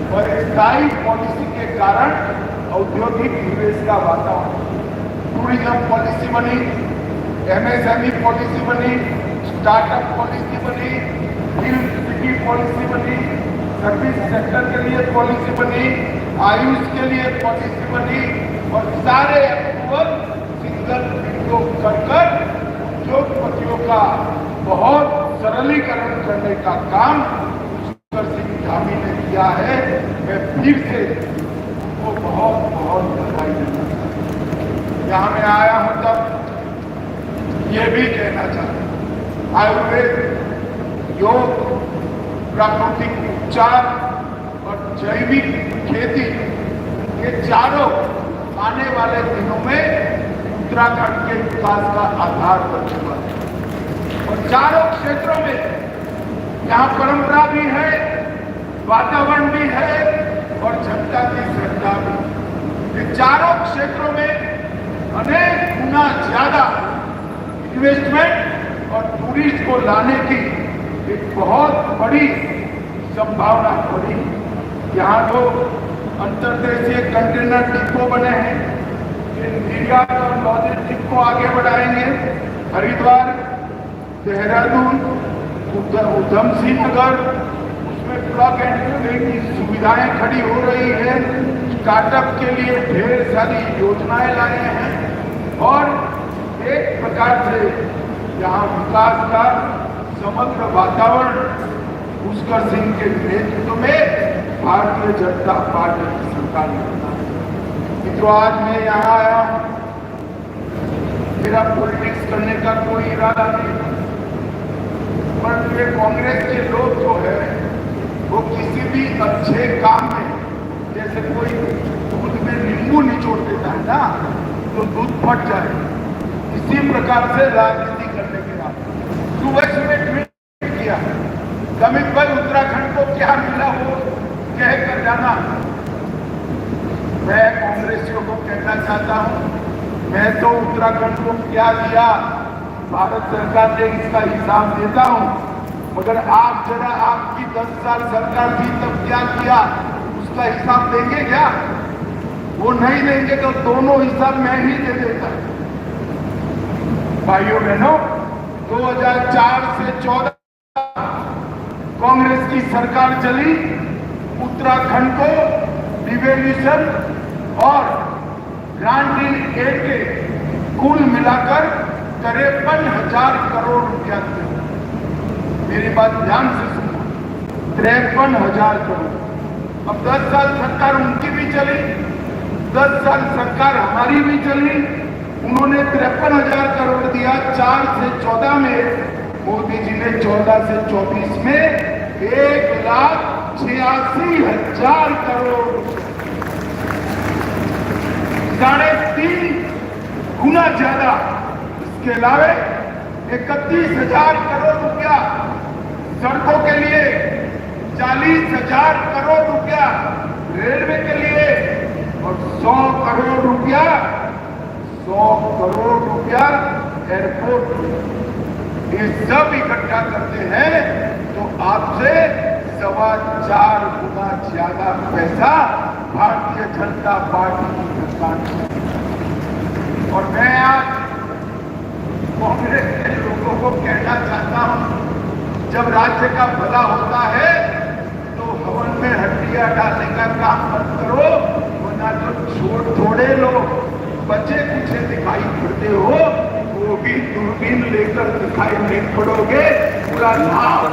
और स्थायी पॉलिसी के कारण औद्योगिक निवेश का वातावरण, टूरिज्म पॉलिसी बनी, एमएसएमई पॉलिसी बनी, स्टार्टअप पॉलिसी बनी, फिल्म सिटी पॉलिसी बनी, सर्विस सेक्टर के लिए पॉलिसी बनी, आयुष के लिए पॉलिसी बनी और सारे अप्रूवल सिंगल विंडो कर उद्योगपतियों का बहुत सरलीकरण करने का काम पुष्कर सिंह धामी ने किया है। मैं फिर से उनको बहुत बहुत बधाई देना चाहता हूँ। यहाँ मैं आया हूँ तब ये भी कहना चाहता हूँ, आयुर्वेद, योग, प्राकृतिक उपचार और जैविक खेती, ये चारों आने वाले दिनों में उत्तराखंड के विकास का आधार बन चुका है। और चारों क्षेत्रों में यहाँ परंपरा भी है, वातावरण भी है और जनता की श्रद्धा भी। ये चारों क्षेत्रों में अनेक गुना ज्यादा इन्वेस्टमेंट और टूरिस्ट को लाने की एक बहुत बड़ी संभावना पड़ी। यहाँ जो अंतर्देशीय कंटेनर डिपो बने हैं, ये निर्यात और लॉजिस्टिक को आगे बढ़ाएंगे। हरिद्वार, देहरादून, उधम सिंह नगर, उसमें प्लग एंड प्ले की सुविधाएं खड़ी हो रही है। स्टार्टअप के लिए ढेर सारी योजनाएं लाए हैं और एक प्रकार से यहाँ विकास का समग्र वातावरण पुष्कर सिंह के नेतृत्व में भारतीय जनता पार्टी की सरकार ने बनाया। मित्रों, आज मैं यहाँ आया, मेरा पॉलिटिक्स करने का कोई इरादा नहीं, पर ये कांग्रेस के लोग जो है वो किसी भी अच्छे काम में, जैसे कोई दूध में नींबू निचोड़ देता है ना तो दूध फट जाए, इसी प्रकार से राजनीति करने के बाद सुबह में ट्वीट किया, अमित भाई उत्तराखंड को क्या मिला हो कह कर जाना। मैं कांग्रेसियों को कहना चाहता हूं, मैं तो उत्तराखंड को क्या दिया भारत सरकार ने इसका हिसाब देता हूं, मगर आप जरा आपकी 10 साल सरकार थी तब क्या किया उसका हिसाब देंगे क्या? वो नहीं देंगे तो दोनों हिसाब मैं ही दे देता। भाइयों बहनों, 2004 से 14 कांग्रेस की सरकार चली, उत्तराखंड को डिवेल्यूशन और ग्रांट इन एड के कुल मिलाकर 53,000 करोड़ रुपया दिया। मेरी बात ध्यान से सुनो, 53,000 करोड़। अब 10 साल सरकार उनकी भी चली, 10 साल सरकार हमारी भी चली, उन्होंने 53,000 करोड़ दिया। 4 से 14 में मोदी जी ने 14 से 24 में 1,86,000 करोड़, 3.5 गुना ज्यादा। इसके अलावा 31,000 करोड़ रुपया सड़कों के लिए, 40,000 करोड़ रुपया रेलवे के लिए और 100 करोड़ रुपया एयरपोर्ट। ये सब इकट्ठा करते हैं तो आपसे 4.25 गुना ज्यादा पैसा भारतीय जनता पार्टी की सरकार। और मैं आज कांग्रेस के लोगों को कहना चाहता हूं, जब राज्य का भला होता है तो हवन में हड्डियां डालने का काम मत करो, वरना तो थोड़े लोग बचे कुछ दिखाई पड़ते हो, वो भी दूरबीन लेकर दिखाई नहीं पड़ोगे पूरा नाम।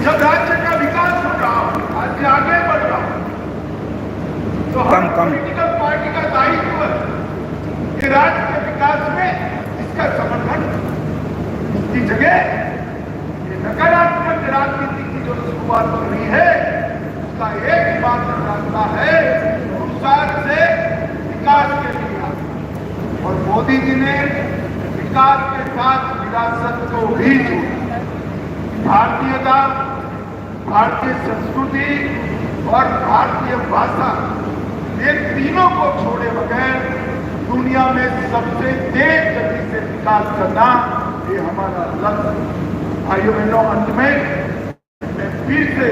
जब राज्य का विकास हो रहा हो, राज्य आगे बढ़ रहा हो, तो हर पॉलिटिकल पार्टी का दायित्व है कि राज्य के विकास में इसका समर्थन। इसकी जगह ये नकारात्मक राजनीति की जो शुरुआत हो रही है, उसका एक मात्र रास्ता है, अनुसार से विकास के लिए। और मोदी जी ने विकास के साथ विरासत को भी जोड़ा। भारतीयता, भारतीय संस्कृति और भारतीय भाषा, ये तीनों को छोड़े बगैर दुनिया में सबसे तेज गति से विकास करना, ये हमारा लक्ष्य। भाइयों बहनों, अंत में मैं फिर से